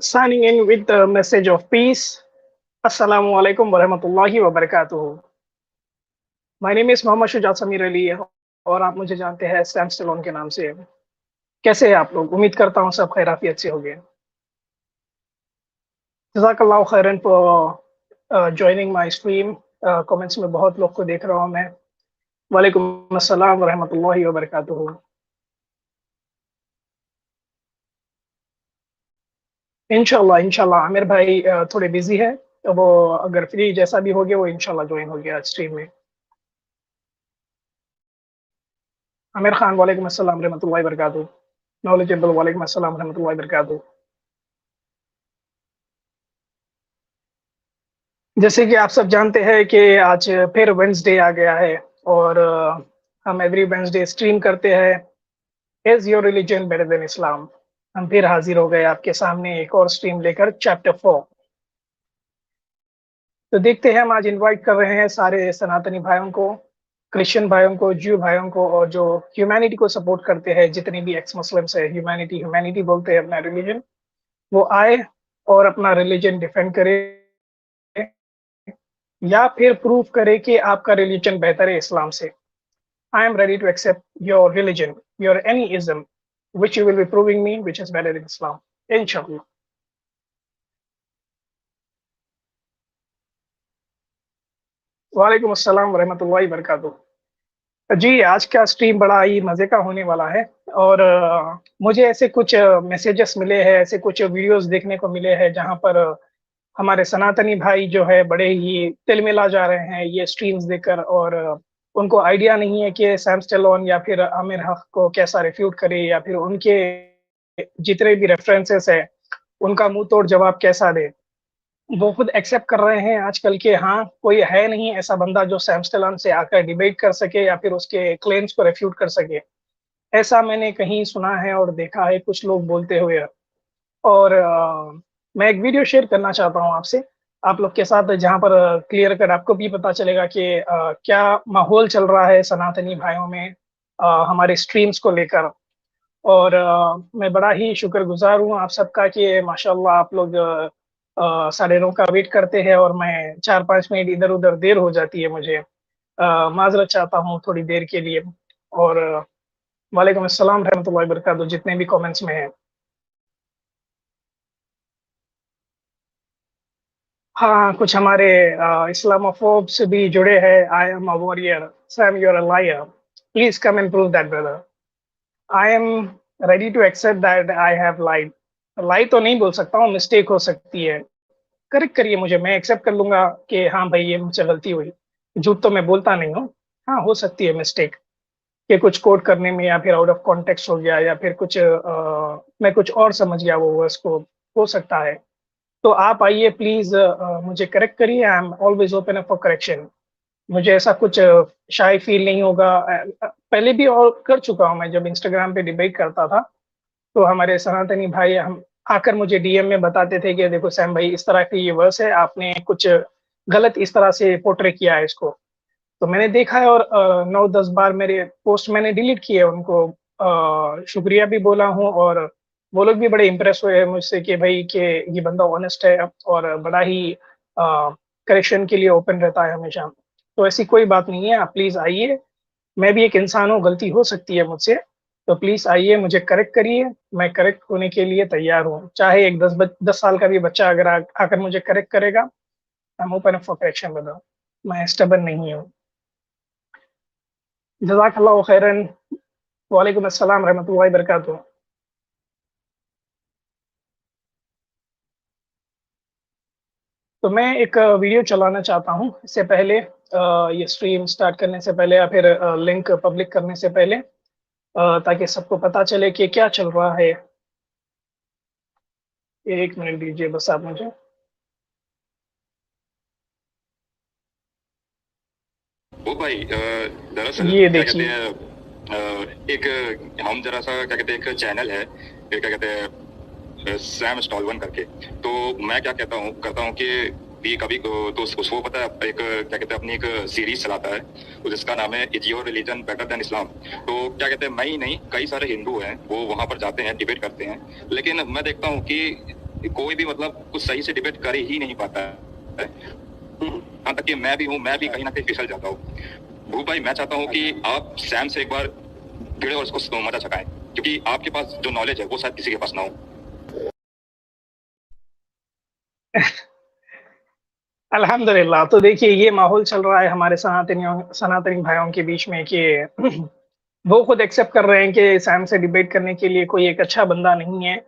Signing in with the message of peace. Assalamu alaikum warahmatullahi wabarakatuh. My name is Mohammad Shujaat Sameer Ali और आप मुझे जानते हैं सैम स्टलोन के नाम से। कैसे हैं आप लोग? उम्मीद करता हूँ सब खैरियत से होंगे। जज़ाकल्लाहु खैरन for joining my stream. Comments में बहुत लोग को देख रहा हूँ मैं। वालेकुम अस्सलाम वरहमतुल्लाहि वबरकातुहू। इंशाल्लाह इंशाल्लाह आमिर भाई थोड़े बिज़ी है, तो वो अगर फ्री जैसा भी हो गया वो इंशाल्लाह जॉइन हो गया आज स्ट्रीम में। आमिर खान वालेकुम अस्सलाम रहमतुल्लाहि वबरकातुहू। नॉलेजेबल वालेकुम अस्सलाम रहमतुल्लाहि वबरकातुहू। जैसे कि आप सब जानते हैं कि आज फिर वेडनेसडे आ गया है और हम एवरी वेडनेसडे स्ट्रीम करते हैं is your religion better than Islam. हम फिर हाज़िर हो गए आपके सामने एक और स्ट्रीम लेकर चैप्टर 4। तो देखते हैं हम आज इनवाइट कर रहे हैं सारे सनातनी भाइयों को, क्रिश्चियन भाइयों को, ज्यू भाइयों को और जो ह्यूमैनिटी को सपोर्ट करते हैं, जितने भी एक्स मुस्लिम्स हैं, ह्यूमैनिटी ह्यूमैनिटी बोलते हैं अपना रिलिजन, वो आए और अपना रिलिजन डिफेंड करें या फिर प्रूव करे कि आपका रिलीजन बेहतर है इस्लाम से। I am ready to accept your religion, your any ism, which you will be proving me which is better in Islam. Inshallah. वालेकुम अस्सलाम वरहमतुल्लाहि वबरकातुहू। जी, आज का स्ट्रीम बड़ा ही मज़े का होने वाला है और मुझे ऐसे कुछ मैसेजेस मिले हैं, ऐसे कुछ वीडियोज़ देखने को मिले हैं जहाँ पर हमारे सनातनी भाई जो है बड़े ही तिलमिला जा रहे हैं ये स्ट्रीम्स देखकर और उनको आइडिया नहीं है कि सैम स्टेलोन या फिर आमिर हक को कैसा रिफ्यूट करे या फिर उनके जितने भी रेफरेंसेस हैं, उनका मुँह तोड़ जवाब कैसा दें। वो खुद एक्सेप्ट कर रहे हैं आजकल के हाँ, कोई है नहीं ऐसा बंदा जो सैम स्टेलोन से आकर डिबेट कर सके या फिर उसके क्लेम्स को रिफ्यूट कर सके। ऐसा मैंने कहीं सुना है और देखा है कुछ लोग बोलते हुए। और मैं एक वीडियो शेयर करना चाहता हूँ आपसे, आप लोग के साथ जहाँ पर क्लियर कट आपको भी पता चलेगा कि क्या माहौल चल रहा है सनातनी भाइयों में हमारे स्ट्रीम्स को लेकर। और मैं बड़ा ही शुक्रगुज़ार हूँ आप सबका कि माशाअल्लाह आप लोग साढ़े 9 का वेट करते हैं और मैं 4-5 मिनट इधर-उधर देर हो जाती है मुझे। माज़रत चाहता हूँ थोड़ी देर के लिए और वालेकुम अस्सलाम रहमतुल्लाहि व बरकातहू जितने भी कमेंट्स में हैं। हाँ, कुछ हमारे इस्लामोफोब्स भी जुड़े हैं। I am a warrior, Sam you are a liar. Please come and prove that brother. I am ready to accept that I have lied. Lie तो नहीं बोल सकता हूँ, मिस्टेक हो सकती है। करेक्ट करिए मुझे, मैं एक्सेप्ट कर लूँगा कि हाँ भाई, ये मुझसे गलती हुई। झूठ तो मैं बोलता नहीं हूँ। हाँ, हो सकती है मिस्टेक कि कुछ कोट करने में या फिर आउट ऑफ कॉन्टेक्स्ट हो गया या फिर कुछ मैं कुछ और समझ गया वो वर्ड्स को, हो सकता है। तो आप आइए प्लीज़ मुझे करेक्ट करिए। I am always open up for correction. मुझे ऐसा कुछ शाय फ़ील नहीं होगा। पहले भी और कर चुका हूँ मैं जब इंस्टाग्राम पे डिबेट करता था, तो हमारे सनातनी भाई हम आकर मुझे डीएम में बताते थे कि देखो सैम भाई इस तरह की ये वर्ड्स है, आपने कुछ गलत इस तरह से पोर्ट्रे किया है इसको। तो मैंने देखा है और 9-10 बार मेरे पोस्ट मैंने डिलीट किए उनको शुक्रिया भी बोला हूँ और वो लोग भी बड़े इम्प्रेस हुए हैं मुझसे कि भाई कि ये बंदा ऑनेस्ट है और बड़ा ही करेक्शन के लिए ओपन रहता है हमेशा। तो ऐसी कोई बात नहीं है, आप प्लीज़ आइए। मैं भी एक इंसान हूँ, गलती हो सकती है मुझसे, तो प्लीज़ आइए मुझे करेक्ट करिए। मैं करेक्ट होने के लिए तैयार हूँ। चाहे एक 10 साल का भी बच्चा अगर आकर मुझे करेक्ट करेगा, I am open for correction brother. मैं स्टबर्न नहीं हूँ। जज़ाकल्लाहु खैरन। वालेकुम अस्सलाम रहमतुल्लाहि बरकातहू। तो मैं एक वीडियो चलाना चाहता हूँ इससे पहले ये स्ट्रीम स्टार्ट करने से पहले या फिर लिंक पब्लिक करने से पहले ताकि सबको पता चले कि क्या चल रहा है। 1 मिनट दीजिए बस आप मुझे। वो भाई दरअसल ये क्या कहते देखिए। हैं एक हम जरा सा क्या कहते हैं एक चैनल है क्या कहते हैं सैम स्टॉलवन करके। तो मैं क्या कहता हूँ करता हूँ कि भी कभी तो उसको पता है एक क्या कहते हैं अपनी एक सीरीज चलाता है तो जिसका नाम है is your religion better than Islam. तो क्या कहते हैं मैं ही नहीं कई सारे हिंदू हैं वो वहां पर जाते हैं डिबेट करते हैं। लेकिन मैं देखता हूँ कि कोई भी मतलब कुछ सही से डिबेट कर ही नहीं पाता है। यहाँ तक कि मैं भी हूँ, मैं भी कहीं ना कहीं फिसल जाता हूँ। भूप भाई, मैं चाहता हूँ कि आप सैम से एक बार भिड़े और उसको मजा चखाएं, क्योंकि आपके पास जो नॉलेज है वो शायद किसी के पास ना हो। अल्हम्दुलिल्लाह। तो देखिए, ये माहौल चल रहा है हमारे सनातनी भाइयों के बीच में कि वो खुद एक्सेप्ट कर रहे हैं कि सैम से डिबेट करने के लिए कोई एक अच्छा बंदा नहीं है,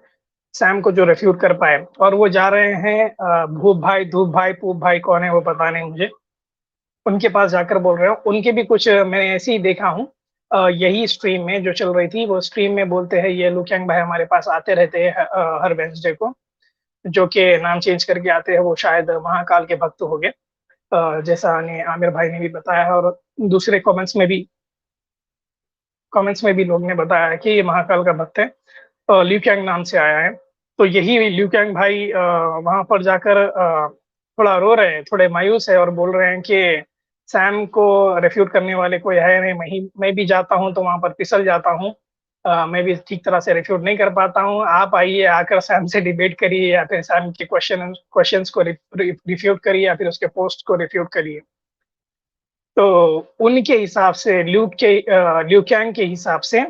सैम को जो रेफ्यूट कर पाए, और वो जा रहे हैं भूप भाई, धूप भाई, पूप भाई कौन है वो पता नहीं मुझे, उनके पास जाकर बोल रहे हो। उनके भी कुछ मैंने ऐसे ही देखा हूँ, यही स्ट्रीम में जो चल रही थी, वो स्ट्रीम में बोलते हैं ये लुकियांग भाई हमारे पास आते रहते हैं हर वेंसडे को, जो कि नाम चेंज करके आते हैं, वो शायद महाकाल के भक्त हो गए, जैसा ने आमिर भाई ने भी बताया है, और दूसरे कमेंट्स में भी लोग ने बताया है कि ये महाकाल का भक्त है, ल्यूकैंग नाम से आया है। तो यही ल्यूकैंग भाई वहां पर जाकर थोड़ा रो रहे हैं, थोड़े मायूस है, और बोल रहे हैं कि सैम को रेफ्यूट करने वाले कोई है नहीं, मैं भी जाता हूँ तो वहां पर फिसल जाता हूँ, मैं भी ठीक तरह से रेफ्यूट नहीं कर पाता हूँ, आप आइए, आकर सैम से डिबेट करिए, या फिर सैम के क्वेश्चंस को रिफ्यूट करिए, या फिर उसके पोस्ट को रिफ्यूट करिए। तो उनके हिसाब से ल्यूकैंग के हिसाब से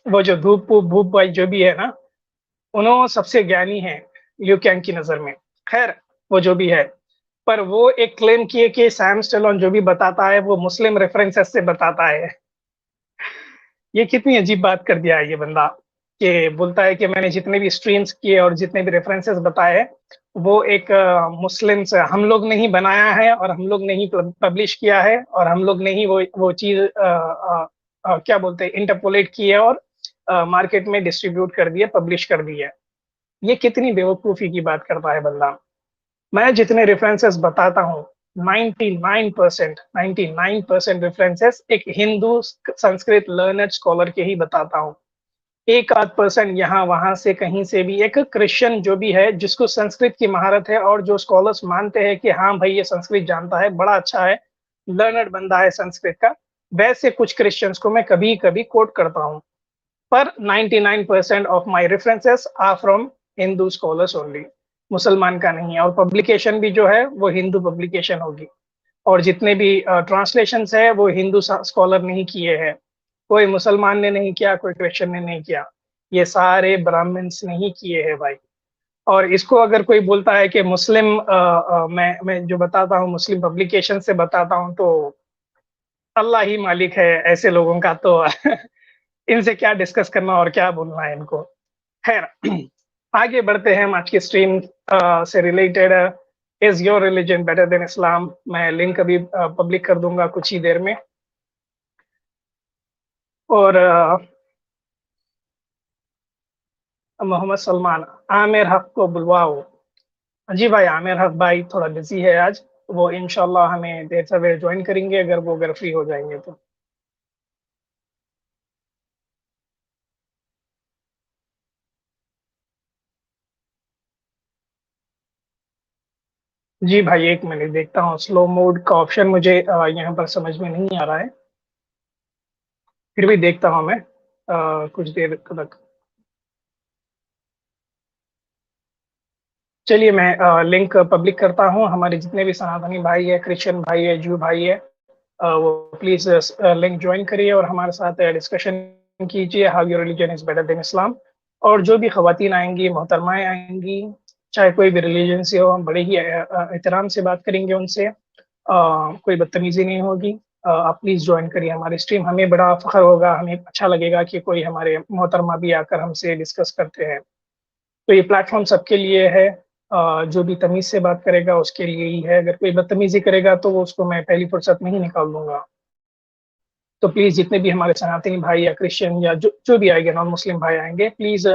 वो जो भूप भाई जो भी है ना, उन्हों सबसे ज्ञानी है ल्यूकैंग की नजर में। खैर, वो जो भी है, पर वो एक क्लेम किए कि सैम स्टेलोन जो भी बताता है वो मुस्लिम रेफरेंसेस से बताता है। ये कितनी अजीब बात कर दिया है ये बंदा, कि बोलता है कि मैंने जितने भी स्ट्रीम्स किए और जितने भी रेफरेंसेस बताए हैं, वो एक मुस्लिम से हम लोग ने ही बनाया है, और हम लोग ने ही पब्लिश किया है, और हम लोग ने ही वो चीज क्या बोलते हैं, इंटरपोलेट की है, और मार्केट में डिस्ट्रीब्यूट कर दिया, पब्लिश कर दिया है। ये कितनी बेवकूफी की बात करता है बंदा। मैं जितने रेफरेंसेस बताता हूँ, 99% रेफरेंसेस एक हिंदू संस्कृत लर्नड स्कॉलर के ही बताता हूँ। एक आध परसेंट यहाँ वहां से कहीं से भी, एक क्रिश्चियन जो भी है जिसको संस्कृत की महारत है, और जो स्कॉलर्स मानते हैं कि हाँ भाई ये संस्कृत जानता है, बड़ा अच्छा है, लर्नड बंदा है संस्कृत का, वैसे कुछ क्रिश्चियंस को मैं कभी कभी कोट करता हूँ। पर 99% of my references are from Hindu scholars only, मुसलमान का नहीं है, और पब्लिकेशन भी जो है वो हिंदू पब्लिकेशन होगी, और जितने भी ट्रांसलेशंस है वो हिंदू स्कॉलर नहीं किए हैं, कोई मुसलमान ने नहीं किया, कोई क्रिश्चियन ने नहीं किया, ये सारे ब्राह्मण्स ने ही किए हैं भाई। और इसको अगर कोई बोलता है कि मुस्लिम मैं जो बताता हूँ मुस्लिम पब्लिकेशन से बताता हूँ, तो अल्लाह ही मालिक है ऐसे लोगों का, तो इनसे क्या डिस्कस करना और क्या बोलना है इनको। खैर, आगे बढ़ते हैं हम आज की स्ट्रीम से related. Is your religion better than Islam? मैं लिंक अभी पब्लिक कर दूंगा कुछ ही देर में। और मोहम्मद सलमान, आमिर हक को बुलवाओ। जी भाई, आमिर हक भाई थोड़ा बिजी है आज, वो इंशाल्लाह हमें देर सवेर ज्वाइन करेंगे, अगर फ्री हो जाएंगे तो। जी भाई, एक मिनट देखता हूँ, स्लो मोड का ऑप्शन मुझे यहाँ पर समझ में नहीं आ रहा है, फिर भी देखता हूँ मैं कुछ देर तक। चलिए, मैं लिंक पब्लिक करता हूँ। हमारे जितने भी सनातनी भाई है, क्रिश्चियन भाई है, जू भाई है, वो प्लीज लिंक ज्वाइन करिए और हमारे साथ डिस्कशन कीजिए, how your religion is better than Islam. और जो भी खवातीन आएंगी, मोहतरमाएं आएंगी, चाहे कोई भी रिलीजन से हो, हम बड़े ही एहतराम से बात करेंगे उनसे, कोई बदतमीजी नहीं होगी। आप प्लीज ज्वाइन करिए हमारी स्ट्रीम, हमें बड़ा फख्र होगा, हमें अच्छा लगेगा कि कोई हमारे मोहतरमा भी आकर हमसे डिस्कस करते हैं। तो ये प्लेटफॉर्म सबके लिए है, जो भी तमीज से बात करेगा उसके लिए ही है, अगर कोई बदतमीजी करेगा तो वो उसको मैं पहली फुर्सत में ही निकाल दूंगा। तो प्लीज जितने भी हमारे सनातनी भाई या क्रिश्चियन या जो भी आएंगे, नॉन मुस्लिम भाई आएंगे, प्लीज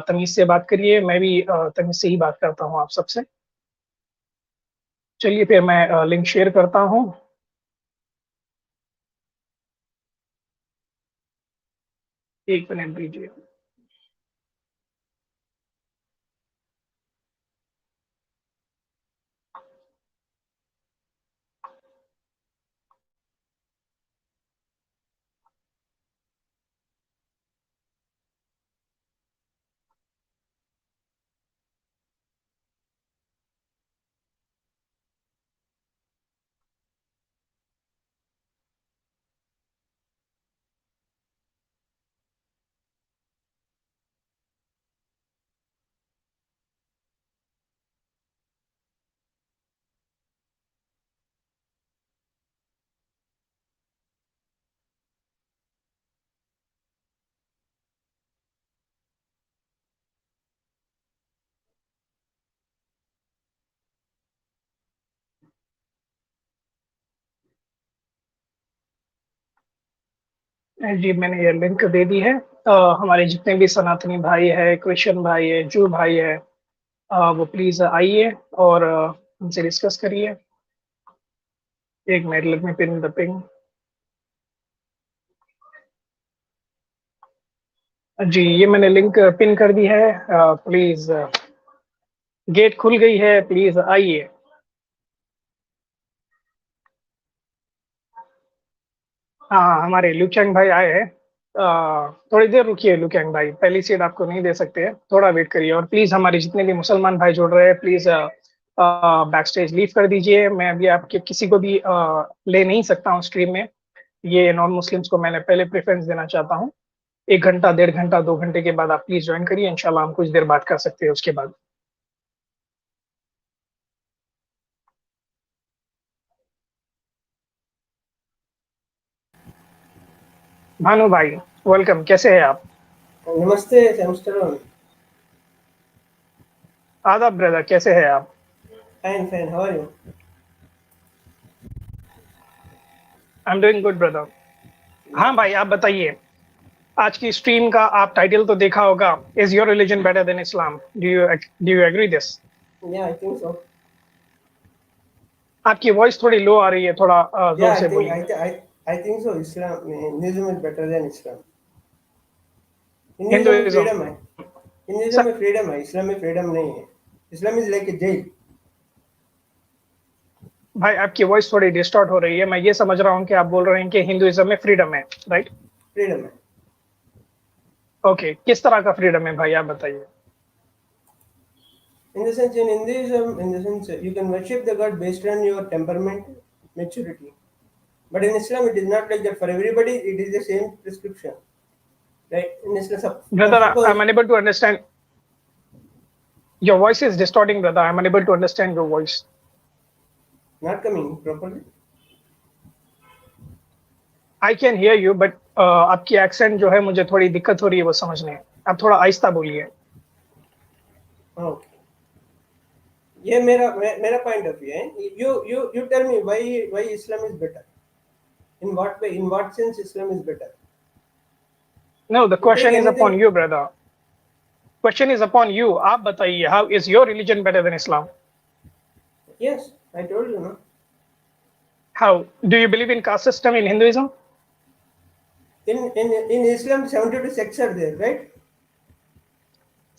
तमीज से बात करिए, मैं भी तमीज से ही बात करता हूँ आप सबसे। चलिए, फिर मैं लिंक शेयर करता हूँ। एक मिनट दीजिए। जी, मैंने ये लिंक दे दी है। हमारे जितने भी सनातनी भाई है, क्रिश्चियन भाई है, जू भाई है, वो प्लीज आइए और हमसे डिस्कस करिए। एक minute, let me pin the ping. जी, ये मैंने लिंक पिन कर दी है। प्लीज, गेट खुल गई है, प्लीज आइए। हाँ, हमारे लुचैंग भाई आए हैं। थोड़ी देर रुकिए लुचैंग भाई, पहली सीट आपको नहीं दे सकते हैं, थोड़ा वेट करिए। और प्लीज हमारे जितने भी मुसलमान भाई जुड़ रहे हैं, प्लीज बैक स्टेज लीव कर दीजिए। मैं अभी आपके किसी को भी ले नहीं सकता हूँ स्ट्रीम में। ये नॉन मुस्लिम्स को मैंने पहले प्रेफरेंस देना चाहता हूँ। 1 घंटा, 1.5 घंटा, 2 घंटे के बाद आप प्लीज ज्वाइन करिए। इंशाल्लाह हम कुछ देर बात कर सकते हैं उसके बाद। भानु भाई, वेलकम, कैसे हैं आप? नमस्ते सैमस्टरन। आदाब ब्रदर, कैसे हैं आप? Fine fine, how are you? I am doing good brother. हाँ भाई, आप बताइए। आज की स्ट्रीम का आप टाइटल तो देखा होगा, is your religion better than Islam? Do you agree this? या आई थिंक सो। आपकी वॉइस थोड़ी लो आ रही है, थोड़ा जोर या से बोलिए। I think so. Islam, Hinduism is better than Islam. Hinduism में हिंदुइज्म? फ्रीडम है। हिंदुइज्म में फ्रीडम है, इस्लाम में फ्रीडम नहीं है। Islam is like a jail. भाई, आपकी वॉइस थोड़ी डिस्टॉर्ट हो रही है। मैं ये समझ रहा हूँ कि आप बोल रहे हैं कि हिंदुइज्म में फ्रीडम है, राइट? फ्रीडम है। ओके, किस तरह का फ्रीडम है भाई, आप बताइए। In the sense, in Hinduism, in the sense, you can worship the God based on your temperament, maturity. But in Islam, it is not like that. For everybody, it is the same prescription. Right? In Islam, brother, I suppose am unable to understand, your voice is distorting brother. I am unable to understand your voice. not coming properly. I can hear you, but आपकी accent जो है मुझे थोड़ी दिक्कत हो रही है वो समझने। आप थोड़ा आहिस्ता बोलिए। Okay. ये मेरा पॉइंट ऑफ व्यू है। You tell me why Islam is better. In what way, in what sense Islam is better? No, the You take question is upon anything. You brother. Question is upon you. आप बताइए, how is your religion better than Islam? Yes, I told you, no. How do you believe in caste system in Hinduism? In Islam, 72 sects are there, right?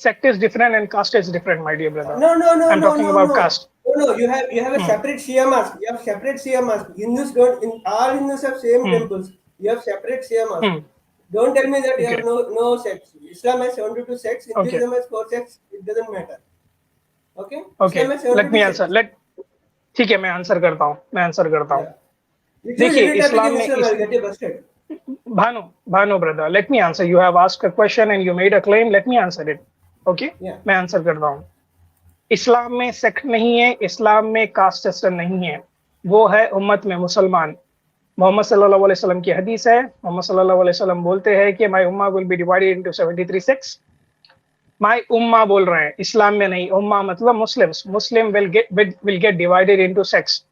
Sect is different and caste is different, my dear brother. No, no, no, I'm no, talking no, about no. caste. No. You have a separate Shia mosque. You have separate Shia mosque. Hindus don't. In all Hindus have same temples. You have separate Shia mosque. Don't tell me that you have Okay. no sects. Islam has 72 sects. Okay. Hinduism has 4 sects. It doesn't matter. Okay. Okay. Islam has Let 72 me answer. sects. ठीक है, मैं answer करता हूँ। Yeah. If you देखिए, read it इस्लाम में Islam, I'll get you busted. Bhanu brother, let me answer. You have asked a question and you made a claim, let me answer it. Okay, Yeah. मैं answer करता हूँ। इस्लाम में sect नहीं है, इस्लाम में caste system नहीं है, वो है उम्मत में मुसलमान। मोहम्मद सल्लल्लाहु अलैहि वसल्लम की हदीस है। मोहम्मद सल्लल्लाहु अलैहि वसल्लम बोलते हैं कि माय उम्मा will be divided into 73 sects. My उम्मा बोल रहे हैं, इस्लाम में नहीं। उम्मा मतलब Muslims. Muslim will get divided into sects.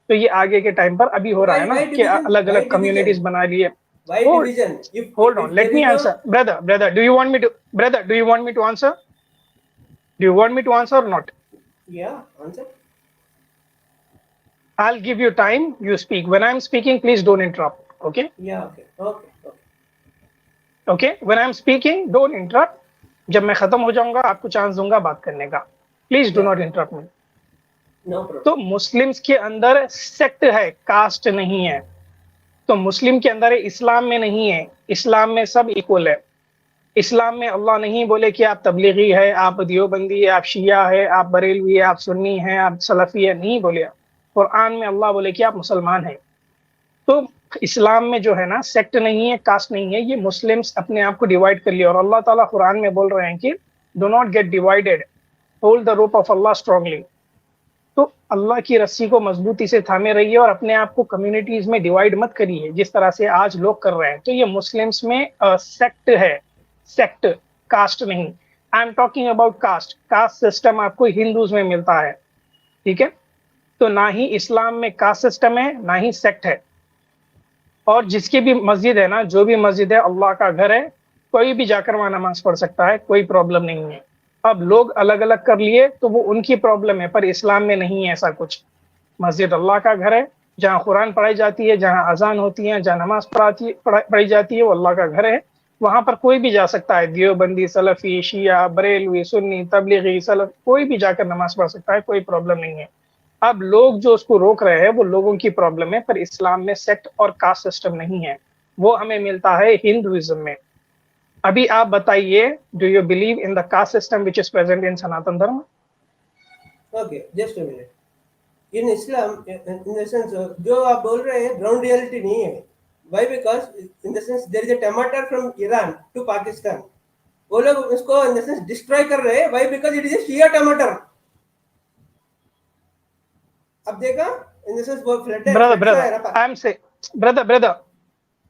तो ये आगे के टाइम पर अभी हो रहा है ना Why कि division? अलग Why अलग कम्युनिटीज division? बना लिए। Why Hold, division? hold on, If let there me is no. answer. Brother, do you want me to? Brother, do you want me to answer? Do you want me to answer or not? Yeah, answer. I'll give you time. You speak. When I'm speaking, please don't interrupt. Okay? Yeah, okay. Okay? When I'm speaking, don't interrupt. जब मैं खत्म हो जाऊंगा, आपको chance दूंगा बात करने का। Please do Yeah. not interrupt me. No problem. तो मुस्लिम्स के अंदर सेक्ट है, कास्ट नहीं है। तो मुस्लिम के अंदर है, इस्लाम में नहीं है। इस्लाम में सब इक्वल है। इस्लाम में अल्लाह नहीं बोले कि आप तबलीगी है, आप दियोबंदी है, आप शिया है, आप बरेलवी है, आप सुन्नी है, आप सलफी है, नहीं बोले। कुरान में अल्लाह बोले कि आप मुसलमान हैं। तो इस्लाम में जो है ना, सेक्ट नहीं है, कास्ट नहीं है। ये मुस्लिम्स अपने आप को डिवाइड कर लिया। और अल्लाह ताला कुरान में बोल रहे हैं कि do not gate divided, hold the rope of Allah strongly. तो अल्लाह की रस्सी को मजबूती से थामे रहिए और अपने आप को कम्युनिटीज में डिवाइड मत करिए जिस तरह से आज लोग कर रहे हैं। तो ये मुस्लिम्स में सेक्ट है, सेक्ट, कास्ट नहीं। I am talking about cast. Caste system आपको हिंदूज में मिलता है, ठीक है? तो ना ही इस्लाम में कास्ट सिस्टम है, ना ही सेक्ट है। और जिसकी भी मस्जिद है ना, जो भी मस्जिद है अल्लाह का घर है, कोई भी जाकर वहां नमाज पढ़ सकता है, कोई प्रॉब्लम नहीं है। अब लोग अलग अलग कर लिए तो वो उनकी प्रॉब्लम है, पर इस्लाम में नहीं है ऐसा कुछ। मस्जिद अल्लाह का घर है, जहाँ कुरान पढ़ाई जाती है, जहाँ अजान होती है, जहाँ नमाज पढ़ी जाती है, वो अल्लाह का घर है। वहां पर कोई भी जा सकता है, देवबंदी, सलफी, शिया, बरेलवी, सुन्नी, तबलीगी, सलफ, कोई भी जाकर नमाज पढ़ सकता है, कोई प्रॉब्लम नहीं है। अब लोग जो उसको रोक रहे हैं वो लोगों की प्रॉब्लम है, पर इस्लाम में सेक्ट और कास्ट सिस्टम नहीं है। वो हमें मिलता है हिंदुइज्म में। अभी आप बताइए, do you believe in the caste system which is present in Sanatan Dharma? Okay, just a minute. In Islam, in the sense जो आप बोल रहे हैं ग्राउंड रियलिटी नहीं है। Why? Because in the sense there is a tamatar from Iran to Pakistan, वो लोग उसको इन द सेंस डिस्ट्रॉय कर रहे हैं। Why? Because it is a Shia tamatar. अब देखा, इन द सेंस वो फ्लड है, ब्रदर फ्लड ब्रदर है ना। I am say brother brother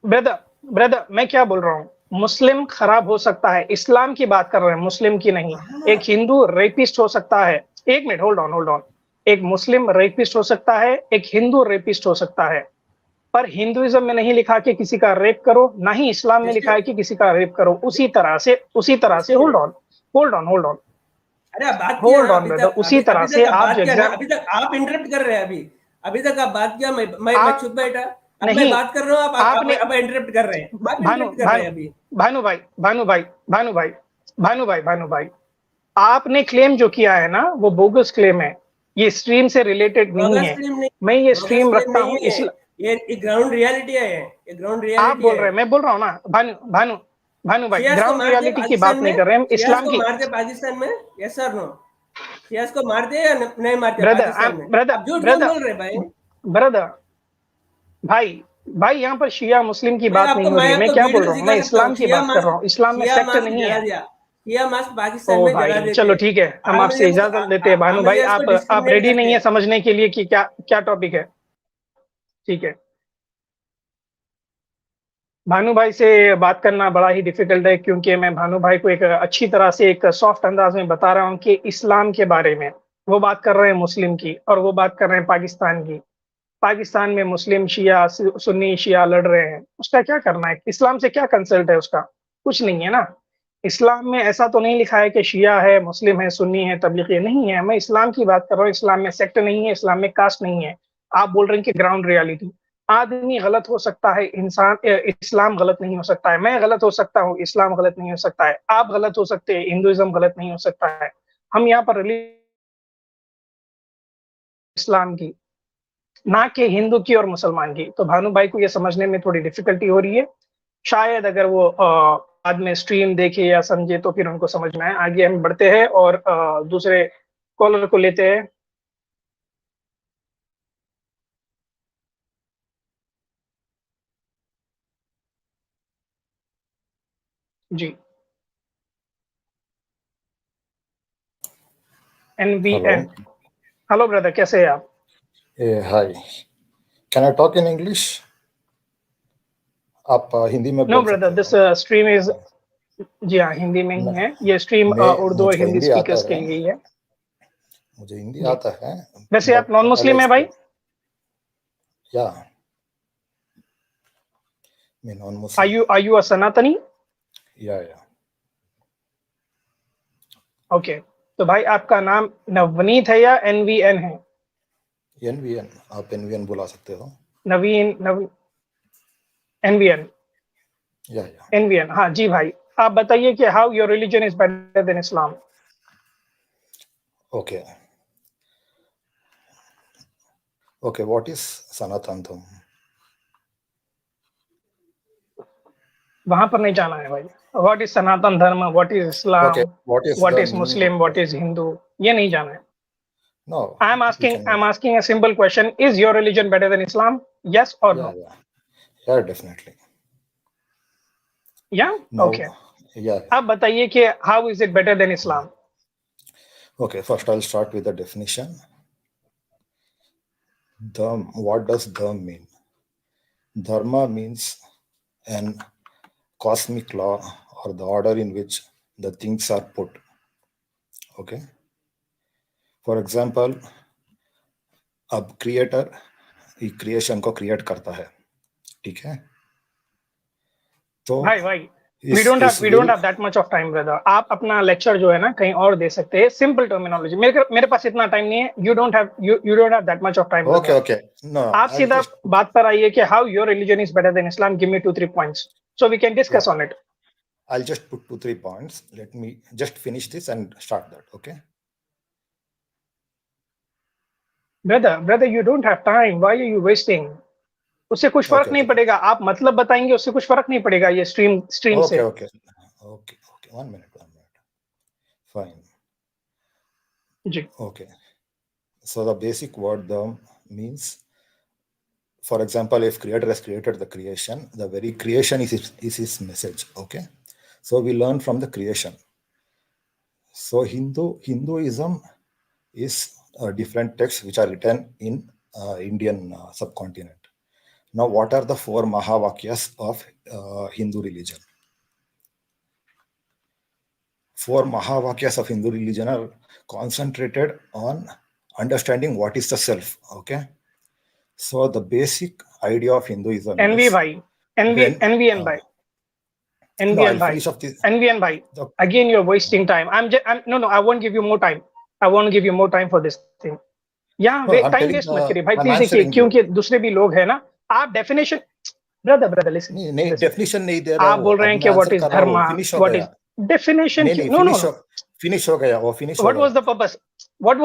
brother brother मैं क्या बोल रहा हूँ? मुस्लिम खराब हो सकता है, इस्लाम की बात कर रहे हैं, मुस्लिम की नहीं। एक हिंदू रेपिस्ट हो सकता है, एक minute, hold on hold on. एक मुस्लिम रेपिस्ट हो सकता है, एक हिंदू रेपिस्ट हो सकता है, पर हिंदुइज्म में नहीं लिखा कि किसी का रेप करो, ना ही इस्लाम में लिखा है कि किसी का रेप करो। उसी तरह से hold on hold on hold on अरे आप बात किया ना होल्ड ऑन अभी ब्रदर, तक, उसी तरह अभी से तक आप आप बात जो किया ना, एग्जाम अभी तक आप इंटरप्ट कर रहे हैं। अभी अभी तक आप बात किया, मैं आप चुप बैठा। अब मैं नहीं, बात कर रहा हूँ, आपने आप इंटरप्ट कर रहे हैं, आप भानु इंटरप्ट कर रहे भानु हैं अभी। भानु भाई भानु भाई भानु भाई भानु भाई भानु भाई आपने क्लेम जो किया है ना, वो बोगस क्लेम है। ये स्ट्रीम से रिलेटेड नहीं बोगस है। क्लेम नहीं, मैं ये बोगस स्ट्रीम क्लेम रखता नहीं हूँ है। इस ये ग्राउंड रियलिटी है, ये ग्राउंड आप रियलिटी बोल है। रहे हैं, मैं बोल रहा हूँ ना, भानु भानु भानु भाई, शियास को ग्राउंड मारते रियलिटी की पाकिस्तान बात में, नहीं कर रहे हैं, हम शियास इस्लाम को की। मारते पाकिस्तान में, यस और नो? शियास को मारते या नहीं मारते ब्रदर पाकिस्तान में? ब्रदर आप झूठ कौन ब्रदर बोल रहे हैं भाई? ब्रदर भाई भाई, यहाँ पर शिया मुस्लिम की बात नहीं हो रही मैं है। मैं आपको क्या बोल वीडियो रहा हूँ? दिखा मैं सकता हूँ। इस्लाम की बात कर रहा हूँ। इस्लाम में शिया सेक्ट मास्क नहीं जला है। दिया, शिया मास्क ओ पाकिस्तान में जला भाई देते चलो हैं। ठीक है, हम आप आपसे मुझे इजाजत लेते हैं। भानु भाई, मुझे इसको आप डिस्क्रिमिनेट रेडी करते नहीं है हैं। समझने के लिए कि क्या क्या टॉपिक है? ठीक है, भानु भाई से बात करना बड़ा ही डिफिकल्ट है, क्योंकि मैं भानु भाई को एक अच्छी तरह से एक सॉफ्ट अंदाज में बता रहा हूँ कि इस्लाम के बारे में। वो बात कर रहे हैं मुस्लिम की, और वो बात कर रहे हैं पाकिस्तान की। पाकिस्तान में मुस्लिम शिया सुन्नी शिया लड़ रहे हैं, उसका क्या करना है? इस्लाम से क्या कंसल्ट है उसका? कुछ नहीं है ना। इस्लाम में ऐसा तो नहीं लिखा है कि शिया है, मुस्लिम है, सुन्नी है, तबलीगी नहीं है। मैं इस्लाम की बात कर रहा हूँ। इस्लाम में सेक्ट नहीं है, इस्लाम में कास्ट नहीं है। आप बोल रहे हैं कि ग्राउंड रियलिटी। आदमी गलत हो सकता है, इंसान इस्लाम गलत नहीं हो सकता है। मैं गलत हो सकता हूँ, इस्लाम गलत नहीं हो सकता है। आप गलत हो सकते हैं, हिंदुइज्म गलत नहीं हो सकता है। हम यहाँ पर इस्लाम की, ना कि हिंदू की और मुसलमान की। तो भानु भाई को ये समझने में थोड़ी डिफिकल्टी हो रही है। शायद अगर वो बाद में स्ट्रीम देखे या समझे तो फिर उनको समझ में आए। आगे हम बढ़ते हैं और दूसरे कॉलर को लेते हैं। जी, हेलो। NVN। हेलो ब्रदर, कैसे हैं आप? Hi, can I talk in English? आप हिंदी में नो बोल ब्रदर, सकते दिस हो। स्ट्रीम इज, जी हाँ, हिंदी में ही मैं है ये स्ट्रीम। उर्दू और मुझको हिंदी हिंदी आता स्पीकर्स के है, लिए ही है। मुझे हिंदी जी, आता है, वैसे आप बट नॉन आई मुस्लिम है भाई? या मैं non are Muslim. You are you a Sanatani? या ओके, तो भाई आपका नाम नवनीत है या NVN है? एनवीएन, आप एनवीएन बुला सकते हो। नवीन NVN या NVN, हाँ जी भाई। आप बताइए कि how your religion is better than Islam? Okay okay, what is Sanatan Dharma? वहां पर नहीं जाना है भाई। What is Sanatan Dharma, what is okay, Islam, what is what the is meaning Muslim, what of? Is Hindu, ये नहीं जाना है। No, I am we asking can I am not. Asking a simple question, is your religion better than Islam? Yes और no? या definitely या no. Okay, या अब बताइए कि how is it better than Islam? Okay, first I will start with the definition. Dharma, what does dharma mean? Dharma means an cosmic law or the order in which the things are put. Okay. For example, अब creator creation को create करता है, ठीक है, तो भाई we इस don't have इस we will don't have that much of time brother. आप अपना लेक्चर जो है ना कहीं और दे सकते हैं, सिंपल टर्मिनोलॉजी। मेरे पास इतना टाइम नहीं है। you don't have that much of time okay brother. Okay no आप आई सीधा जस्ट बात पर आइए कि how your religion is better than Islam. Give me 2-3 points so we can discuss on it. I'll just put 2-3 points. Let me just finish this and start that. Okay. Brother, you don't have time. Why are you wasting? उससे कुछ फर्क Okay. नहीं Okay. पड़ेगा। आप मतलब बताएंगे, उससे कुछ फर्क नहीं पड़ेगा ये स्ट्रीम Okay. से। Okay. Okay. Okay. 1 minute. 1 minute. Fine. जी Okay. So the basic word term means, for example, if creator has created the creation, the very creation is his message. Okay. So we learn from the creation. So Hinduism is different texts which are written in Indian subcontinent. Now, what are the 4 Mahavakyas of Hindu religion? 4 Mahavakyas of Hindu religion are concentrated on understanding what is the self. Okay. So the basic idea of Hinduism एनवी is भाई, when एनवीएन भाई, no, I'll एनवीएन भाई, finish off this. एनवीएन भाई. The, Again, you're wasting time. No, I won't give you more time. I won't give you more time for this thing. यहाँ no, I'm time telling waste मत करिए भाई, I'm please देखिए, answering you. क्योंकि दूसरे भी लोग हैं ना। आप डेफिनेशन, ब्रदर लिसन नहीं नहीं लिसन, डेफिनेशन नहीं दे रहा आप वो, बोल रहे अब हैं मैं कि व्हाट आंसर इज कर रहा हूँ, धर्मा, फिनिश हो व्हाट गया। Is definition. नहीं नहीं नो नो नो, फिनिश हो गया, वो फिनिश हो व्हाट वाज गया। The purpose, what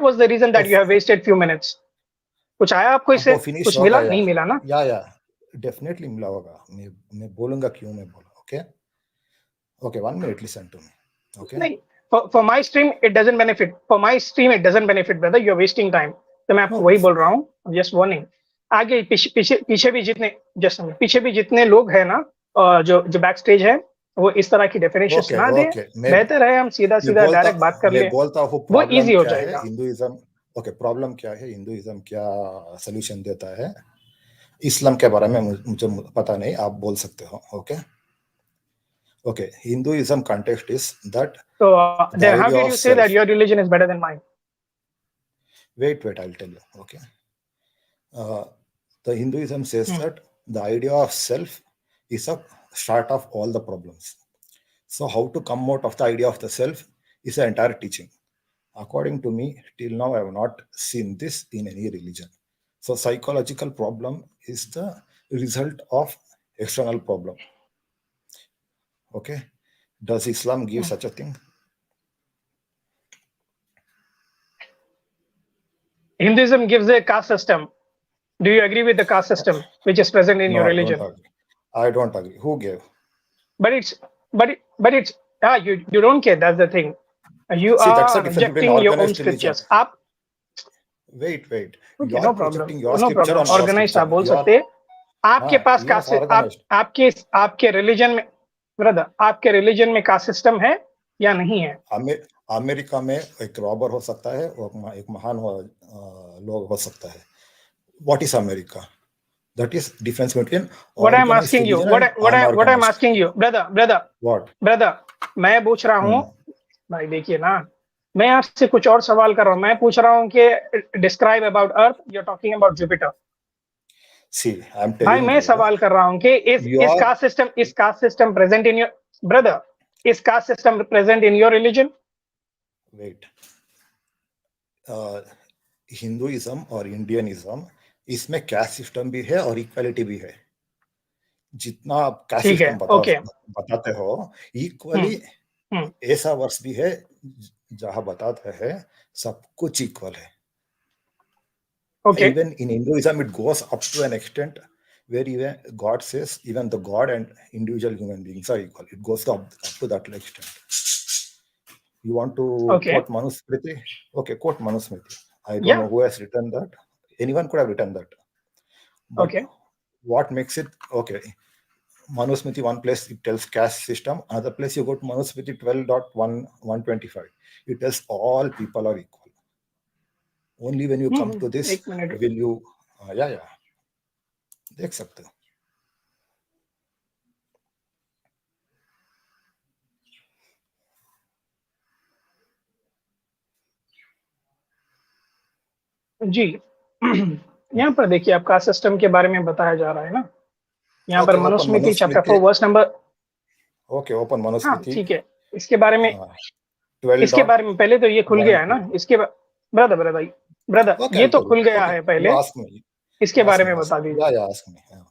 was the reason that you have wasted few minutes? कुछ आया आपको अब इससे? वो फिनिश कुछ हो मिला? गया नहीं मिला ना। या डेफिनेटली मिला होगा। मैं बोलूंगा क्यों मैं बोला। Okay okay 1 minute, listen to me. Okay नहीं, for my stream it doesn't benefit. For my stream it doesn't benefit brother. You're wasting time. तो मैं आपको नो वही बोल रहा हूँ, just warning. आगे पीछे भी जितने पीछे भी जितने लोग हैं ना, जो बैक स्टेज है, वो इस तरह की डेफिनेशंस ओके ना दे। ओके बेहतर है हम सीधा डायरेक्ट बात कर ले, मैं बोलता हूँ वो प्रॉब्लम इजी हो क्या है जाएगा। हिंदुइज्म। ओके प्रॉब्लम क्या है हिंदुइज्म, क्या सोल्यूशन देता है। इस्लाम के बारे में मुझे पता नहीं, आप बोल सकते हो। Okay okay Hinduism context is that So the then how idea did of you say that self. your religion is better than mine? Wait, I'll tell you. Okay. The Hinduism says that the idea of self is a start of all the problems. So how to come out of the idea of the self is an entire teaching. According to me, till now I have not seen this in any religion. So psychological problem is the result of external problem. Okay. Does Islam give such a thing? Hinduism gives a caste system. Do you agree with the caste system which is present in your No, I religion? don't agree. I don't agree. Who gave? But it's you don't care. That's the thing. You See, that's the are difference between rejecting your own organized religion. scriptures. आप Wait. You okay, are no problem, projecting your no scripture problem. on our Organized आप scripture. बोल You are, सकते हैं। आपके पास you are cast, organized. आपके religion में brother, आपके religion में कास्ट सिस्टम है या नहीं है? अमेरिका में एक रॉबर हो सकता है और एक महान लोग हो सकता है। What is America? That is difference between What I'm organized asking you, religion what and what I'm unorganized. asking you, brother, What? मैं पूछ रहा हूँ भाई, देखिए ना, मैं आपसे कुछ और सवाल कर रहा हूँ। मैं पूछ रहा हूँ कि describe about earth, you are talking about Jupiter. See, I'm भाई telling मैं you. सवाल कर रहा हूँ कि is caste system present in your brother, is caste system present in your religion? Wait. Hinduism और इंडियनिज्म, इसमें कैस्ट सिस्टम भी है और इक्वालिटी भी है। जितना आप कैस्ट ठीक है, सिस्टम ओके। बताते हो, इक्वली ऐसा वर्ष भी है जहां बताते हैं सब कुछ इक्वल है। Okay. Even in Hinduism, it goes up to an extent where even God says even the God and individual human beings are equal. It goes up to that extent. You want to quote Manusmriti? Okay, quote Manusmriti. I don't know who has written that. Anyone could have written that. But what makes it okay? Manusmriti, one place it tells caste system, another place you go to Manusmriti 12.125. It tells all people are equal. Only when you come to this will you देख सकते हो। जी यहाँ पर देखिए आप caste system के बारे में बताया जा रहा है ना, यहाँ पर Okay, open Manusmriti chapter Manusmriti. 4 verse number, Okay, open हाँ Manusmriti. ठीक है, इसके बारे में 12 इसके बारे में पहले तो ये खुल गया है ना, इसके ब्रदर Okay, ये I'll तो tell you. खुल गया Okay, है you पहले, ask me. इसके Ask बारे me, में ask बता me. दीजिए। Yeah, ask me. Yeah.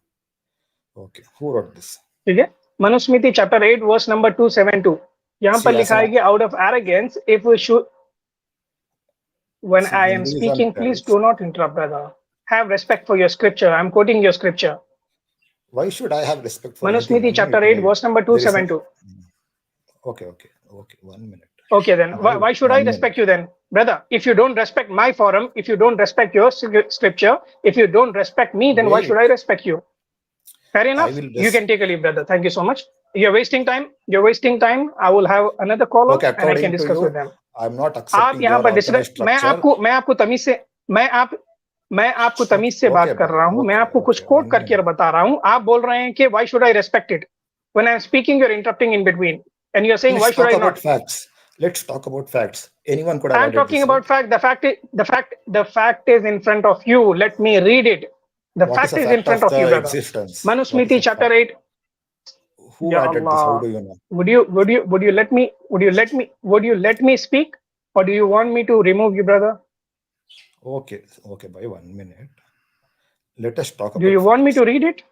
Okay, who wrote this? ठीक है, मनुस्मृति चैप्टर 8 वर्स नंबर 272, यहाँ पर See, लिखा है कि out of arrogance if we should, when see, I am Hinduism speaking, please tells, do not interrupt, brother. Have respect for your scripture. I'm quoting your scripture. why should I have respect for Manusmriti anything? chapter 8 verse number There is 272. Okay, 1 minute. Okay, then why should I 1 respect minute. you then, brother? If you don't respect my forum, if you don't respect your scripture, if you don't respect me, then why Wait. should I respect you? Fair enough. will You can take a leave, brother. Thank you so much. You're wasting time. You're wasting time. I will have another caller Okay, and I can according to discuss you, with them. I'm not आप accepting यहाँ your पर organized मैं structure. आपको तमीज से मैं आपको तमीज से बात कर रहा हूँ, मैं आपको कुछ कोट करके बता रहा हूँ, आप बोल रहे हैं कि why should I respect it? When I'm speaking, you're interrupting in between, and you're saying why should I not? Facts. Let's talk about facts. Anyone could have. I'm talking about fact. The fact is in front of you. Let me read it. The fact is in front of you, brother. Existence. Manusmriti chapter 8. Who added this? How do you know? Would you let me speak, or do you want me to remove you, brother? Okay, by 1 minute. Let us talk about. Do you want me to read it,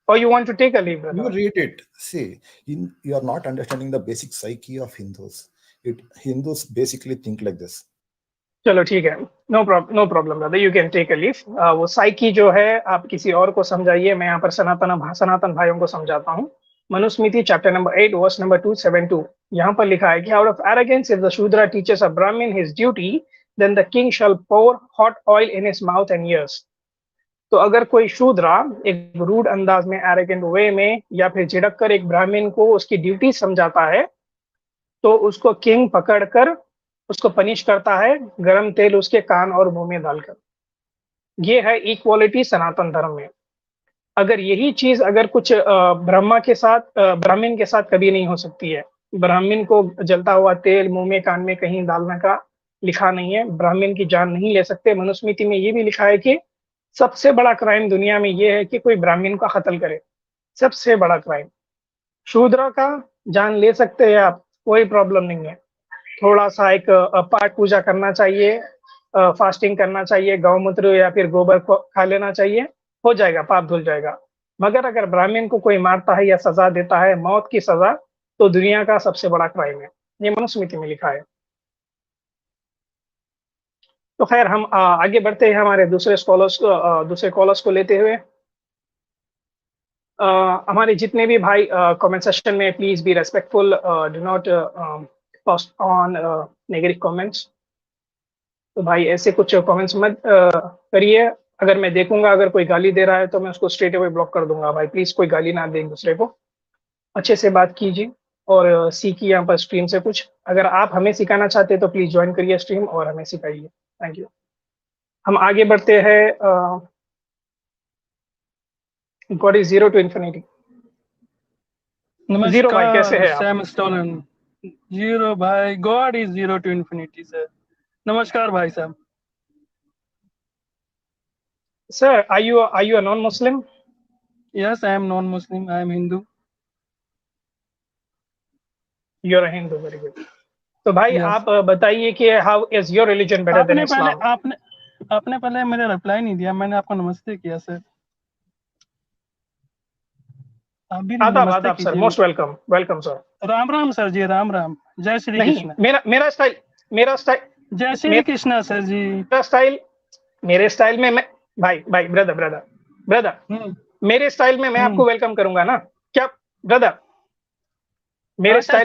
or you want to take a leave, brother? You read it. See, you are not understanding the basic psyche of Hindus. Hindus basically think like this. चलो ठीक है, no problem brother, you can take a leave. वो psyche जो है आप किसी और को समझाइए, मैं यहाँ पर सनातन भाइयों को समझाता हूँ। Manusmriti chapter number 8 verse number 272, यहाँ पर लिखा है कि out of arrogance if the Shudra teaches a Brahmin his duty then the king shall pour hot oil in his mouth and ears. तो अगर कोई शूद्रा एक रूड अंदाज में, एरोगेंट वे में, या फिर झिड़क कर एक ब्राह्मण को उसकी ड्यूटी समझाता है, तो उसको किंग पकड़कर उसको पनिश करता है, गरम तेल उसके कान और मुंह में डालकर। ये है इक्वालिटी सनातन धर्म में। अगर यही चीज अगर कुछ ब्राह्मण के साथ कभी नहीं हो सकती है। ब्राह्मण को जलता हुआ तेल मुंह में कान में कहीं डालने का लिखा नहीं है, ब्राह्मण की जान नहीं ले सकते। मनुस्मृति में ये भी लिखा है कि सबसे बड़ा क्राइम दुनिया में ये है कि कोई ब्राह्मण का कत्ल करे, सबसे बड़ा क्राइम। शूद्र का जान ले सकते हैं आप, कोई प्रॉब्लम नहीं है। थोड़ा सा एक पाठ पूजा करना चाहिए, फास्टिंग करना चाहिए, गौमूत्र या फिर गोबर को खा लेना चाहिए, हो जाएगा, पाप धुल जाएगा। मगर अगर ब्राह्मण को कोई मारता है या सजा देता है, मौत की सजा, तो दुनिया का सबसे बड़ा क्राइम है। ये मनुस्मृति में लिखा है। तो खैर हम आगे बढ़ते हैं हमारे दूसरे कॉलर्स को लेते हुए। हमारे जितने भी भाई कमेंट सेक्शन में, please be respectful, do not post on negative comments. तो भाई ऐसे कुछ कमेंट्स मत करिए। अगर मैं देखूंगा अगर कोई गाली दे रहा है तो मैं उसको स्ट्रेट अवे ब्लॉक कर दूंगा। भाई प्लीज कोई गाली ना दे एक दूसरे को, अच्छे से बात कीजिए और सीखिए यहाँ पर स्ट्रीम से कुछ। अगर आप हमें सिखाना चाहते हैं तो प्लीज ज्वाइन करिए स्ट्रीम और हमें सिखाइए। Thank you. हम आगे बढ़ते हैं। God is zero to infinity. Zero भाई कैसे है आप? Sam Stolen. जीरो भाई, God is zero to infinity sir. नमस्कार भाई साहब। Sir, are you a non-Muslim? Yes, I am non Muslim, I am Hindu. You're a Hindu, very good. तो भाई Yes. आप बताइए कि how is your religion better than Islam? आपने पहले मेरा रिप्लाई नहीं दिया, मैंने आपको नमस्ते किया सर। आप भी आदाब नमस्ते आदाब सर, कीजिए। Most welcome sir. Ram Ram sir ji, Ram Ram. जय श्री नहीं, कृष्ण। मेरा स्टाइल जय श्री कृष्ण सर जी। मेरे स्टाइल में मैं भाई ब्रदर मेरे स्टाइल में मैं आपको वेलकम करूंगा ना क्या ब्रदर? मेरे स्टाइल